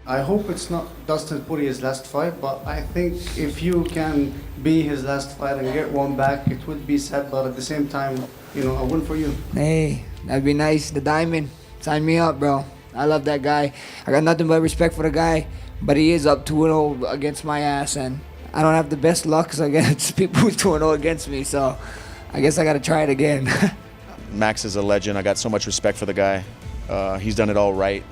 I hope it's not Dustin Poirier's last fight, but I think if you can be his last fight and get one back, it would be sad, but at the same time, you know, a win for you. Hey, that'd be nice. The Diamond, sign me up, bro. I love that guy. I got nothing but respect for the guy, but he is up 2-0 against my ass, and I don't have the best luck against people who's 2-0 against me, so I guess I gotta try it again. Max is a legend. I got so much respect for the guy. He's done it all right.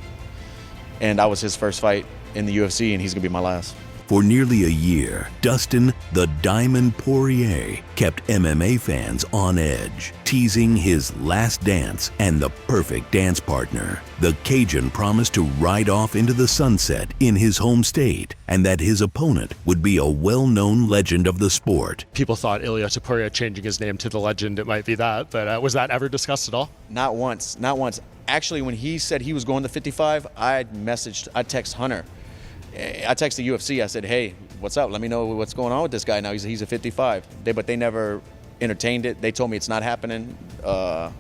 And I was his first fight in the UFC, and he's gonna be my last. For nearly a year, Dustin the Diamond Poirier kept MMA fans on edge, teasing his last dance and the perfect dance partner. The Cajun promised to ride off into the sunset in his home state, and that his opponent would be a well-known legend of the sport. People thought Ilia Topuria changing his name to the legend, it might be that, but was that ever discussed at all? Not once, not once. Actually, when he said he was going to 55, I text Hunter. I texted the UFC, I said, hey, what's up? Let me know what's going on with this guy now. He's a 55. But they never entertained it. They told me it's not happening, and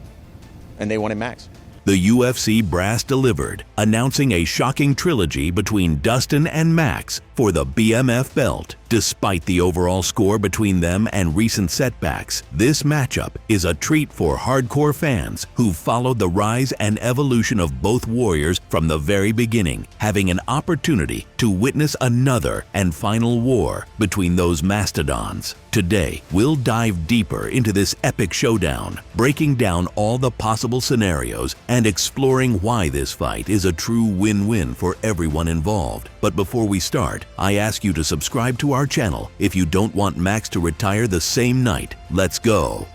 they wanted Max. The UFC brass delivered, announcing a shocking trilogy between Dustin and Max for the BMF belt. Despite the overall score between them and recent setbacks, this matchup is a treat for hardcore fans who followed the rise and evolution of both warriors from the very beginning, having an opportunity to witness another and final war between those mastodons. Today, we'll dive deeper into this epic showdown, breaking down all the possible scenarios and exploring why this fight is a true win-win for everyone involved. But before we start, I ask you to subscribe to our channel if you don't want Max to retire the same night. Let's go.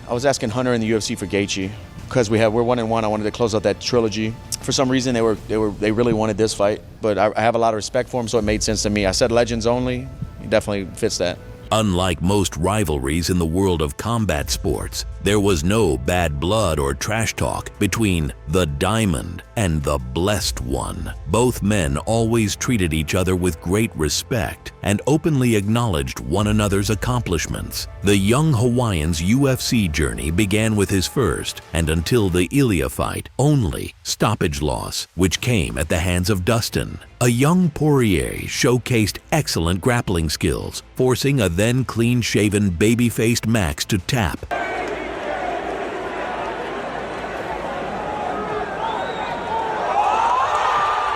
I was asking Hunter in the UFC for Gaethje because we're 1-1. I wanted to close out that trilogy. For some reason, they really wanted this fight, but I have a lot of respect for him, so it made sense to me. I said legends only. He definitely fits that. Unlike most rivalries in the world of combat sports, there was no bad blood or trash talk between the Diamond and the Blessed One. Both men always treated each other with great respect and openly acknowledged one another's accomplishments. The young Hawaiian's UFC journey began with his first, and until the Ilia fight, only stoppage loss, which came at the hands of Dustin. A young Poirier showcased excellent grappling skills, forcing a then clean-shaven, baby-faced Max to tap.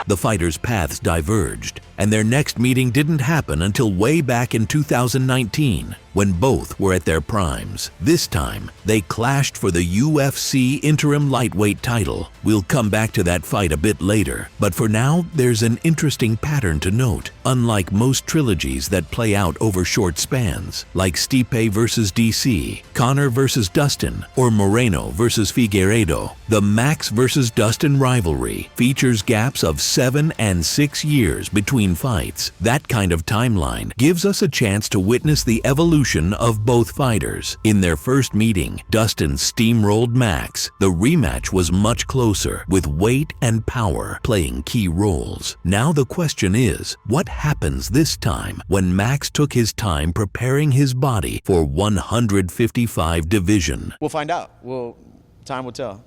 The fighters' paths diverged, and their next meeting didn't happen until way back in 2019, when both were at their primes. This time, they clashed for the UFC interim lightweight title. We'll come back to that fight a bit later, but for now, there's an interesting pattern to note. Unlike most trilogies that play out over short spans, like Stipe versus DC, Conor versus Dustin, or Moreno versus Figueiredo, the Max versus Dustin rivalry features gaps of 7 and 6 years between fights. That kind of timeline gives us a chance to witness the evolution of both fighters. In their first meeting, Dustin steamrolled Max. The rematch was much closer, with weight and power playing key roles. Now the question is, what happens this time when Max took his time preparing his body for 155 division? We'll find out. Time will tell.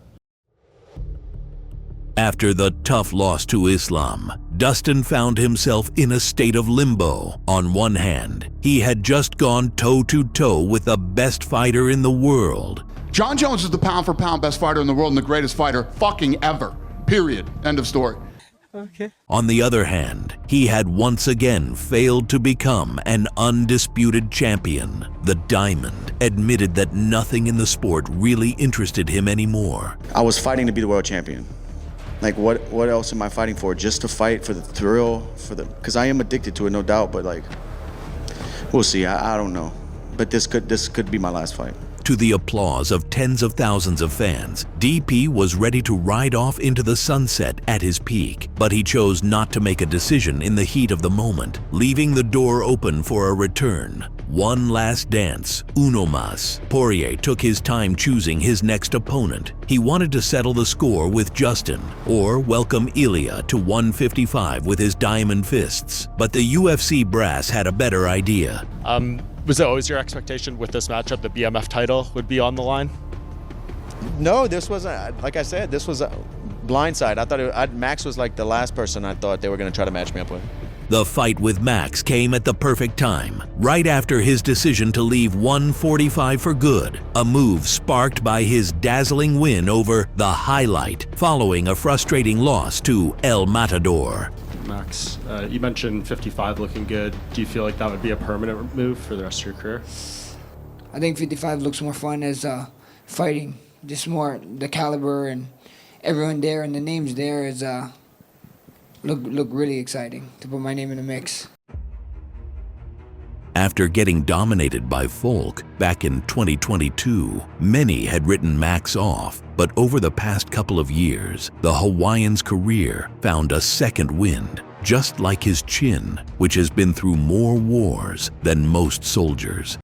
After the tough loss to Islam, Dustin found himself in a state of limbo. On one hand, he had just gone toe-to-toe with the best fighter in the world. John Jones is the pound-for-pound best fighter in the world and the greatest fighter fucking ever. Period. End of story. Okay. On the other hand, he had once again failed to become an undisputed champion. The Diamond admitted that nothing in the sport really interested him anymore. I was fighting to be the world champion. Like, what else am I fighting for? Just to fight for the thrill, because I am addicted to it, no doubt, but like, we'll see. I don't know. But this could be my last fight. To the applause of tens of thousands of fans, DP was ready to ride off into the sunset at his peak, but he chose not to make a decision in the heat of the moment, leaving the door open for a return. One last dance, uno mas. Poirier took his time choosing his next opponent. He wanted to settle the score with Justin, or welcome Ilia to 155 with his diamond fists. But the UFC brass had a better idea. Was it always your expectation with this matchup the BMF title would be on the line? No, this was, like I said, this was blindside. I thought Max was like the last person I thought they were going to try to match me up with. The fight with Max came at the perfect time, right after his decision to leave 145 for good, a move sparked by his dazzling win over The Highlight, following a frustrating loss to El Matador. Max, you mentioned 55 looking good. Do you feel like that would be a permanent move for the rest of your career? I think 55 looks more fun as fighting. Just more the caliber and everyone there and the names there is look really exciting to put my name in the mix. After getting dominated by Folk back in 2022, many had written Max off, but over the past couple of years, the Hawaiian's career found a second wind, just like his chin, which has been through more wars than most soldiers.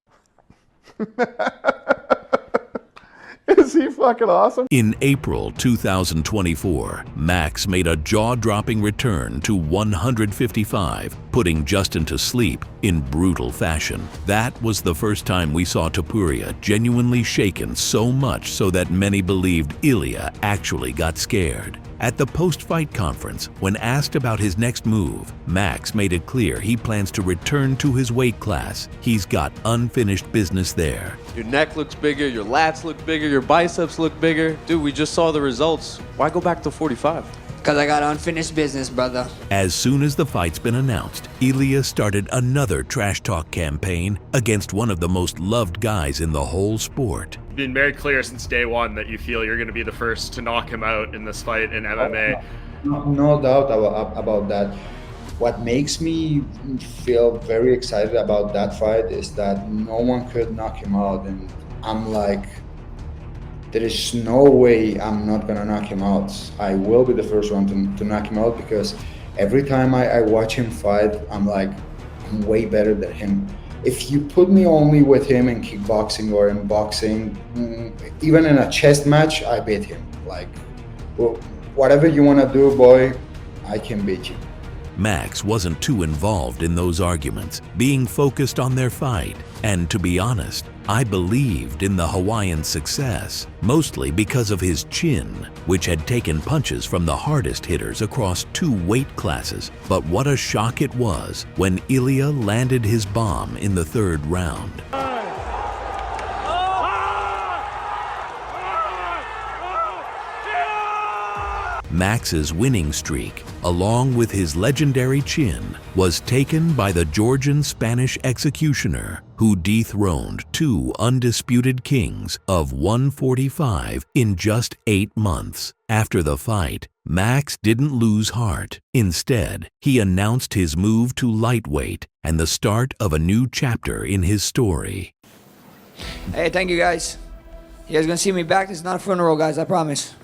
Is he fucking awesome? In April 2024, Max made a jaw-dropping return to 155, putting Justin to sleep in brutal fashion. That was the first time we saw Topuria genuinely shaken so much so that many believed Ilya actually got scared. At the post-fight conference, when asked about his next move, Max made it clear he plans to return to his weight class. He's got unfinished business there. Your neck looks bigger, your lats look bigger, your biceps look bigger. Dude, we just saw the results. Why go back to 45? Because I got unfinished business, brother. As soon as the fight's been announced, Ilya started another trash talk campaign against one of the most loved guys in the whole sport. Been very clear since day one that you feel you're going to be the first to knock him out in this fight in MMA. No doubt about that. What makes me feel very excited about that fight is that no one could knock him out, and I'm like, there is no way I'm not gonna knock him out. I will be the first one to knock him out, because every time I watch him fight, I'm like, I'm way better than him. If you put me only with him in kickboxing or in boxing, even in a chess match, I beat him. Like, well, whatever you wanna do, boy, I can beat you. Max wasn't too involved in those arguments, being focused on their fight. And to be honest, I believed in the Hawaiian's success, mostly because of his chin, which had taken punches from the hardest hitters across 2 weight classes. But what a shock it was when Ilya landed his bomb in the 3rd round. Max's winning streak, along with his legendary chin, was taken by the Georgian Spanish executioner who dethroned 2 undisputed kings of 145 in just 8 months. After the fight, Max didn't lose heart. Instead, he announced his move to lightweight and the start of a new chapter in his story. Hey, thank you guys. You guys gonna see me back? It's not a funeral, guys, I promise.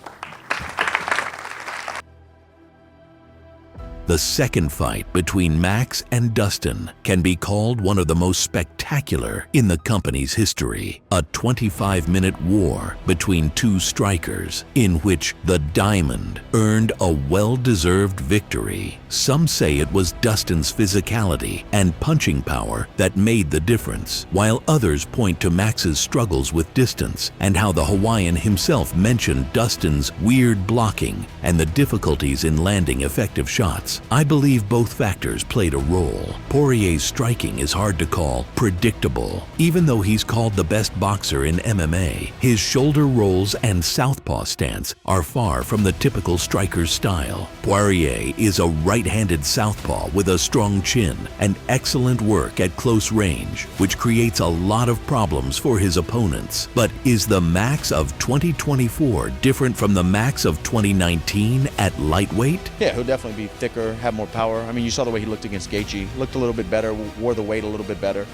The second fight between Max and Dustin can be called one of the most spectacular in the company's history. A 25-minute war between 2 strikers in which the Diamond earned a well-deserved victory. Some say it was Dustin's physicality and punching power that made the difference, while others point to Max's struggles with distance and how the Hawaiian himself mentioned Dustin's weird blocking and the difficulties in landing effective shots. I believe both factors played a role. Poirier's striking is hard to call predictable. Even though he's called the best boxer in MMA, his shoulder rolls and southpaw stance are far from the typical striker's style. Poirier is a right-handed southpaw with a strong chin and excellent work at close range, which creates a lot of problems for his opponents. But is the Max of 2024 different from the Max of 2019 at lightweight? Yeah, he'll definitely be thicker, have more power. I mean, you saw the way he looked against Gaethje. Looked a little bit better, wore the weight a little bit better.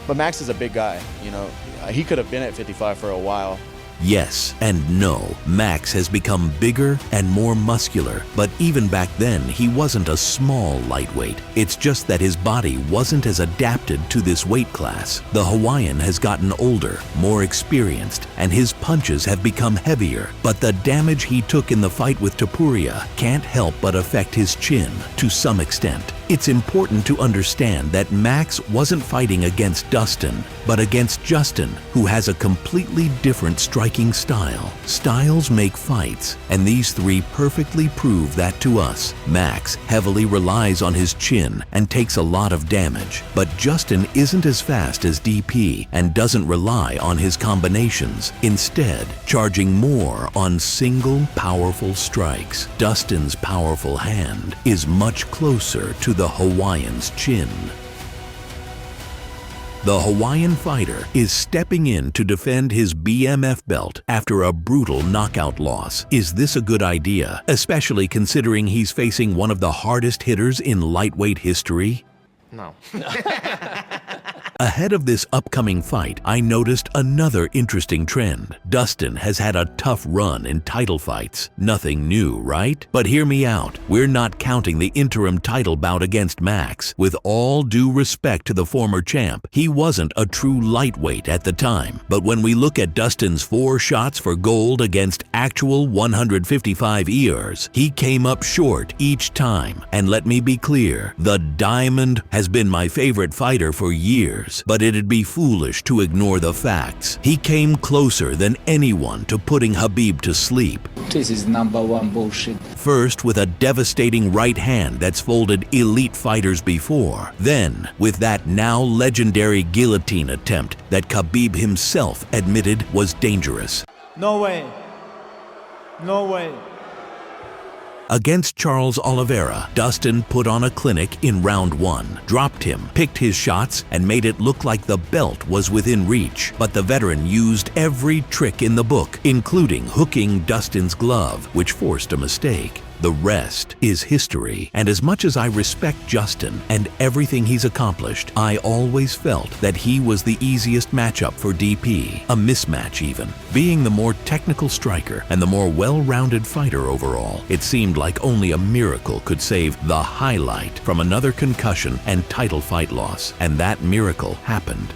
But Max is a big guy, you know. He could have been at 55 for a while. Yes and no. Max has become bigger and more muscular, but even back then he wasn't a small lightweight. It's just that his body wasn't as adapted to this weight class. The Hawaiian has gotten older, more experienced, and his punches have become heavier. But the damage he took in the fight with Topuria can't help but affect his chin to some extent. It's important to understand that Max wasn't fighting against Dustin, but against Justin, who has a completely different striking style. Styles make fights, and these three perfectly prove that to us. Max heavily relies on his chin and takes a lot of damage, but Justin isn't as fast as DP and doesn't rely on his combinations, instead charging more on single powerful strikes. Dustin's powerful hand is much closer to the Hawaiian's chin. The Hawaiian fighter is stepping in to defend his BMF belt after a brutal knockout loss. Is this a good idea, especially considering he's facing one of the hardest hitters in lightweight history? No. Ahead of this upcoming fight, I noticed another interesting trend. Dustin has had a tough run in title fights. Nothing new, right? But hear me out. We're not counting the interim title bout against Max. With all due respect to the former champ, he wasn't a true lightweight at the time. But when we look at Dustin's 4 shots for gold against actual 155 ERs, he came up short each time. And let me be clear, the Diamond has been my favorite fighter for years. But it'd be foolish to ignore the facts. He came closer than anyone to putting Khabib to sleep. This is #1 bullshit. First with a devastating right hand that's folded elite fighters before. Then with that now legendary guillotine attempt that Khabib himself admitted was dangerous. No way. No way. Against Charles Oliveira, Dustin put on a clinic in round 1, dropped him, picked his shots, and made it look like the belt was within reach. But the veteran used every trick in the book, including hooking Dustin's glove, which forced a mistake. The rest is history, and as much as I respect Justin and everything he's accomplished, I always felt that he was the easiest matchup for DP, a mismatch even. Being the more technical striker and the more well-rounded fighter overall, it seemed like only a miracle could save the highlight from another concussion and title fight loss, and that miracle happened.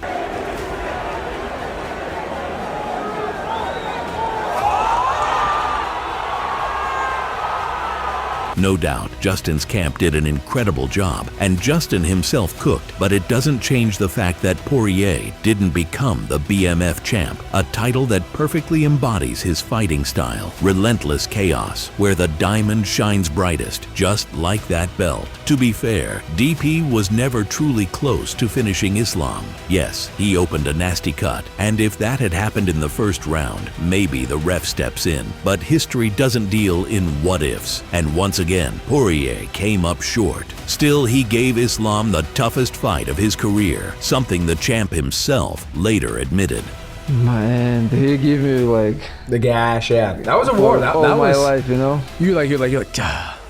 No doubt, Justin's camp did an incredible job, and Justin himself cooked, but it doesn't change the fact that Poirier didn't become the BMF champ, a title that perfectly embodies his fighting style, relentless chaos, where the diamond shines brightest, just like that belt. To be fair, DP was never truly close to finishing Islam. Yes, he opened a nasty cut, and if that had happened in the first round, maybe the ref steps in, but history doesn't deal in what-ifs, and once again, Poirier came up short. Still, he gave Islam the toughest fight of his career, something the champ himself later admitted. Man, he gave me like The gash, yeah. That was a war. That all my was life, you know. you're like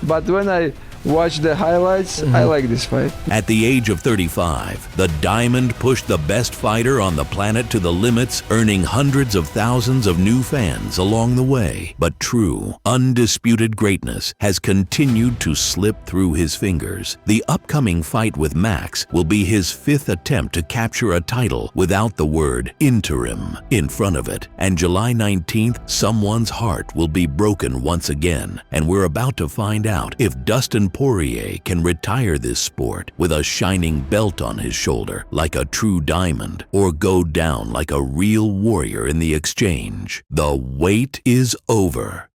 But when I watch the highlights, I like this fight. At the age of 35, the Diamond pushed the best fighter on the planet to the limits, earning hundreds of thousands of new fans along the way. But true, undisputed greatness has continued to slip through his fingers. The upcoming fight with Max will be his 5th attempt to capture a title without the word interim in front of it. And July 19th, someone's heart will be broken once again. And we're about to find out if Dustin Poirier can retire this sport with a shining belt on his shoulder like a true diamond, or go down like a real warrior in the exchange. The wait is over.